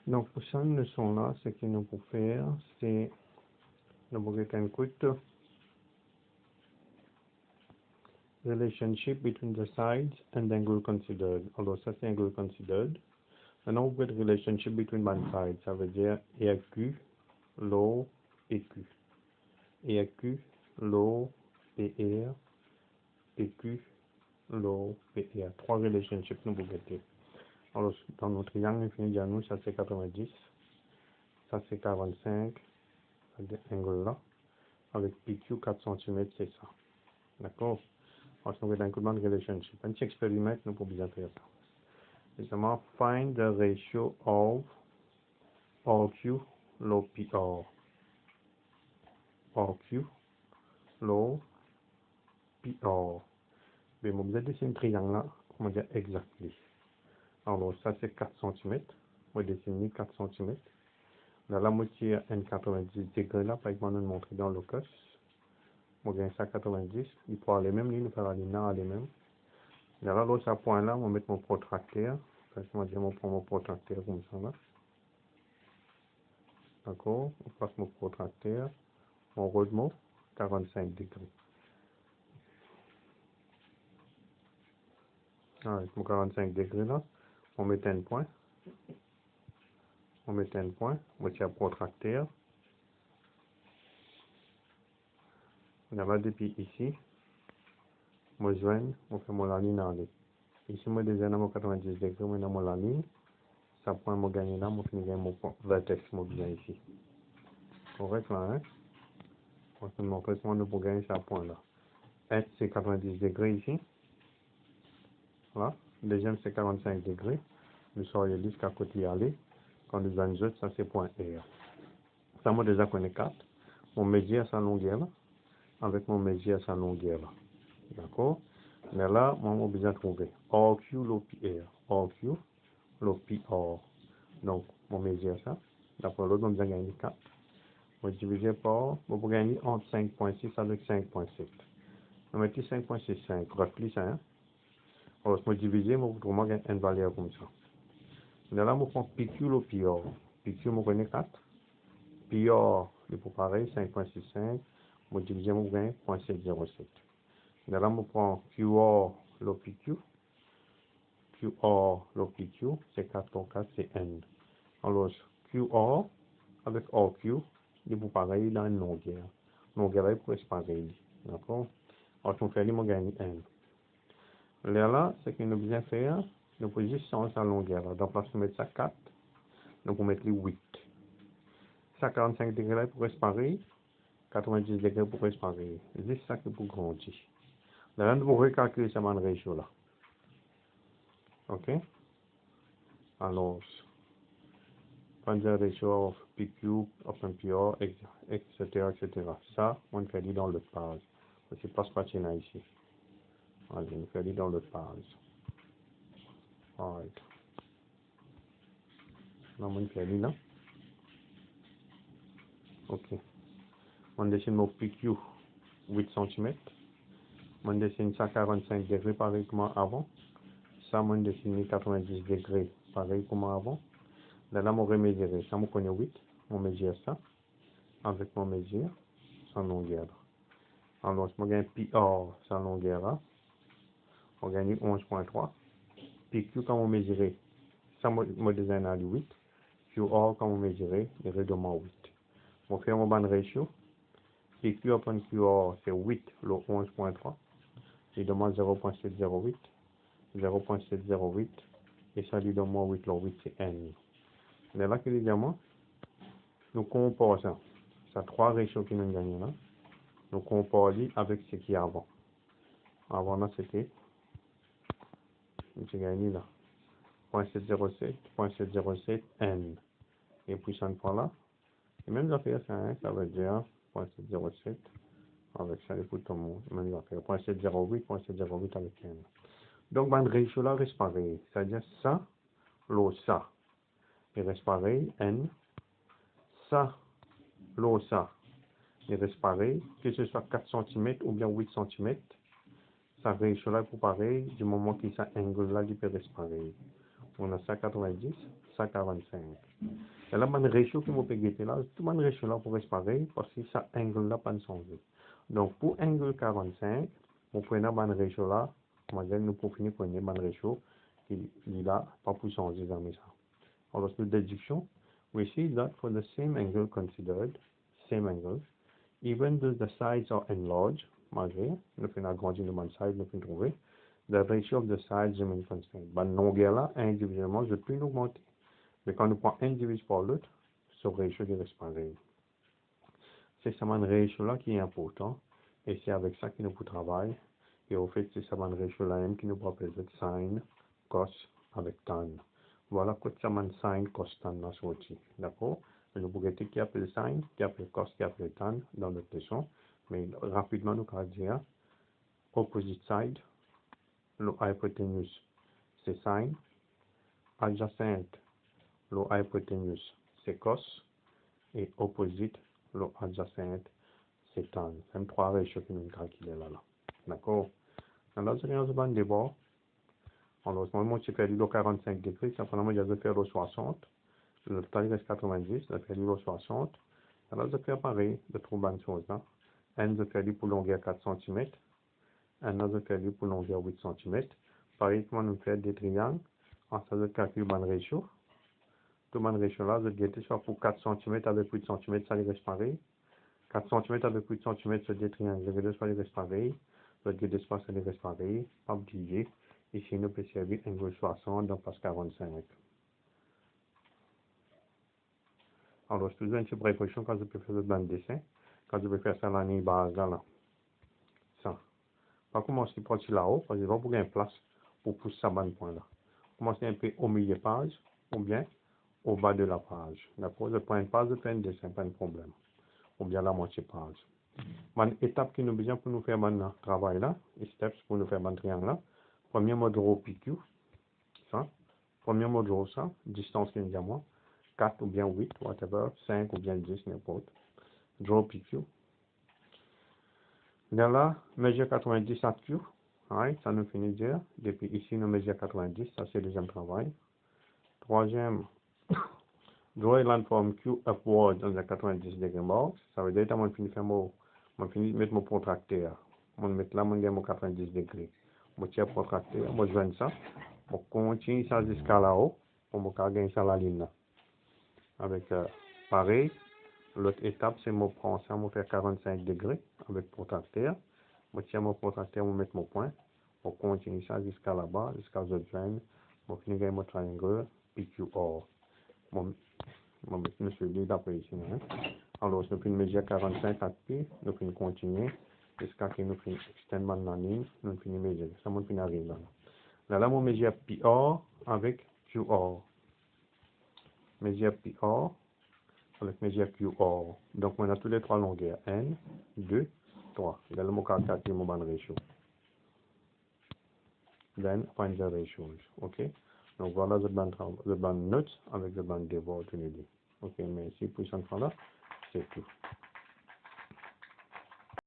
Donc, pour cette leçon-là, ce que nous pouvons faire, c'est nous pouvons écouter relationship between the sides and the angle considered. Alors, ça, c'est angle considered. Maintenant, vous pouvez relationship between one side. Ça veut dire EQ, low, PQ. EQ, low, PR, PQ, low, PR. Trois relationships, nous pouvons faire. Alors, dans notre triangle infini de nous, ça c'est 90. Ça c'est 45. Cet angle-là. Avec PQ, 4 cm, c'est ça. D'accord? Alors, nous avons un coup de relationship. Un petit expériment, nous pouvons bien faire ça. Justement, find the ratio of RQ, low PR. RQ, low PR. Mais vous allez dessiner un triangle là, on va dire exactement. Alors, ça c'est 4 cm. On va dessiner 4 cm. Dans la moitié N 90 degrés là, par exemple, nous montrer dans le cas. On va gagner ça 90. Il faut aller même, il faut aller là, aller même. Dans là, l'autre point là, on va mettre mon protracteur. Je vais dire, on prend mon protracteur comme ça là. D'accord? On passe mon protracteur. On remonte 45 degrés. Avec mon 45 degrés là, on met un point. On met un point. On met un protracteur. On va depuis ici. Moi, on fait mon ligne en ligne. Ici, moi, déjà, dans mon 90 degrés, moi, dans mon ligne. Ça point, moi, gagner là, moi, finir mon vertex, moi, bien ici. Correct là, hein? On va montrer comment nous pouvons gagner ce point là. S, c'est 90 degrés ici. Voilà. Deuxième, c'est 45 degrés. Nous serions jusqu'à côté y aller. Quand nous avons un ça, c'est point R. Ça, moi, déjà, connais 4. Mon mesure à sa longueur là. Avec mon mesure à sa longueur là. D'accord? Mais là, moi, on a besoin de trouver RQ, l'OPR. RQ, l'OPR. Donc, mon mesure ça. D'après l'autre, on a besoin de gagner 4. On va diviser par, on va gagner entre 5.6 avec 5.7. On va mettre 5.65. Rappelez ça, hein? Alors, si je divise, on va gagner une valeur comme ça. Mais là, on prend PQ, l'OPR. PQ, on connaît 4. PR, il faut pareil, 5.65. On divise, on gagne 0.707. Mais là, on prend QR, l'OPQ. QR, l'OPQ, c'est 4 pour 4, c'est N. Alors, QR avec RQ, il faut pareil dans une longueur. Longueur est presque pareil. D'accord? Alors, si on fait, on gagne N. Là, ce que nous devons faire, nous pouvons juste changer la longueur. Donc, là, si on met ça 4, nous pouvons mettre 8. Ça 45 degrés pour rester pareil, 90 degrés pour rester pareil. C'est ça qui pour grandir. Là, nous pouvons recalculer ce ratio là. OK? Alors, find the ratio of PQ, upon PR, etc., etc. Ça, on fait dans l'autre page. C'est pas ce qu'on ici. Allez, on fait dans l'autre page. Alright. Là, on fait là. OK. On dessine mon PQ 8 cm. On dessine ça 45 degrés pareil comme avant. Ça, on dessine 90 degrés pareil comme avant. Là, on va mesurer. Ça, on connaît 8. On mesure ça. Avec mon mesure, sans longueur. Alors, si on gagne PR sans longueur là, on gagne 11.3. PQ, quand on mesure, ça, on design à 8. QR, quand on mesure, il redemande 8. On fait un bon ratio. PQ upon QR, c'est 8, le 11.3. Il demande 0.708. 0.708. Et ça lui demande 8, le 8, c'est N. Mais là, évidemment, nous comparons ça. Ça 3 ratios qui nous gagnent là. Nous comparons avec ce qui est avant. Avant là, c'était, j'ai gagné là. 0.707, 0.707, N. Et puis ça fois là. Et même l'affaire, ça veut dire 0.707 avec ça, et pour tout le monde. Même l'affaire, 0.708, 0.708 avec N. Donc, le ratio là reste pareil. C'est-à-dire ça, l'eau, ça. Il reste pareil, N. Ça, l'eau, ça. Il reste pareil, que ce soit 4 cm ou bien 8 cm. Ça ratio là pour pareil, du moment qu'il ça angle là, il peut rester pareil. On a ça 90. ça 45. Et là, mon ratio que je peux guetter là, tout mon ratio là pour rester pareil, parce que ça angle là pas changer. Donc, pour angle 45, on prend mon ratio là, nous pour finir prendre mon ratio, qui est là, pas pour changer dans ça. Alors, the deduction, we see that for the same angle considered, same angle, even though the sides are enlarged, malgré, nous faisons agrandir le side, nous faisons trouver, the ratio of the sides remain constant. La longueur là, individuellement, je peux l'augmenter. Mais quand nous prenons un divisé par l'autre, ce ratio reste pareil. C'est ce ratio là qui est important, et c'est avec ça que nous pouvons travailler. Et au fait, c'est ce ratio là qui nous propose sin, cos avec tan. Voilà quoi ça man sin, cos, tan là sorti. D'accord? Nous pouvons dire qui appelle sin, qui appelle cos, qui appelle tan dans notre leçon. Mais rapidement, nous allons dire opposite side, le hypoténuse, c'est sin, adjacent, le hypoténuse, c'est cos, et opposite, le adjacent, c'est tan. C'est trois ratios que nous calculons là. D'accord? Alors, c'est un bande de bord. Alors, moi, je fais le 45 degrés, ça prend moi, je vais faire le 60. Le total reste 90, je fais le 60. Alors, je fais pareil, de trouver une chose là. Un, je fais pour longueur 4 cm. Un autre, je fais pour longueur 8 cm. Pareil, comment nous fait des triangles. Ensuite, je calcule mon ratio. Tout mon ratio là, je guette soit pour 4 cm avec 8 cm, ça reste pareil. 4 cm avec 8 cm, c'est des triangles, je guette soit reste pareil. Je guette soit ça reste pareil. Pas oublier. Ici, nous peut servir angle 60 dans passe 45. Alors, je toujours une petite précaution quand je peux faire dans le dessin. Quand je peux faire ça dans la base, là. Ça. Pas commencer par là-haut, parce que je vais pour une place pour pousser ça dans le point là. Commencer un peu au milieu de la page, ou bien au bas de la page. D'accord? Je prends une page, je fais un dessin, pas de problème. Ou bien la moitié page. Une étape qui nous besoin pour nous faire mon travail là, les steps pour nous faire mon triangle là. Premier mode draw PQ, ça. Premier mode draw ça, distance qui nous a moi. 4 ou bien 8, whatever, 5 ou bien 10, n'importe. Draw PQ. Là, mesure 90 à Q. Right, ça nous finit de dire. Depuis ici, nous mesure 90, ça c'est le deuxième travail. Troisième, draw a line from Q upward dans the 90 degree box. Ça veut dire que je finis de mettre mon protracteur. Je vais mettre là, mon 90 degrés. Je tiens le protracteur, je joins ça. Je continue ça jusqu'à là-haut, pour me gagner ça la ligne là. Avec pareil, l'autre étape, c'est je prends ça, je fais 45 degrés avec protracteur. Je tiens mon protracteur, je mets mon point. Je continue ça jusqu'à là-bas, jusqu'à ce que je joigne. Je finis de mon triangle PQR. Je suis dit d'après ici. Hein? Alors, nous finissons mesurer 45 à pied, nous finissons continuer jusqu'à ce que nous finissons extendre la ligne, nous finissons mesurer. Ça, nous finissons arriver là. Là, on mesure PR avec QR. Mesure PR avec mesure QR. Donc, on a tous les trois longueurs. 1, 2, 3. Là, on va calculer mon ratio. Then, find the ratios. OK? Donc, voilà le band notes avec le band devoir. OK, merci pour cette fois-là. C'est tout.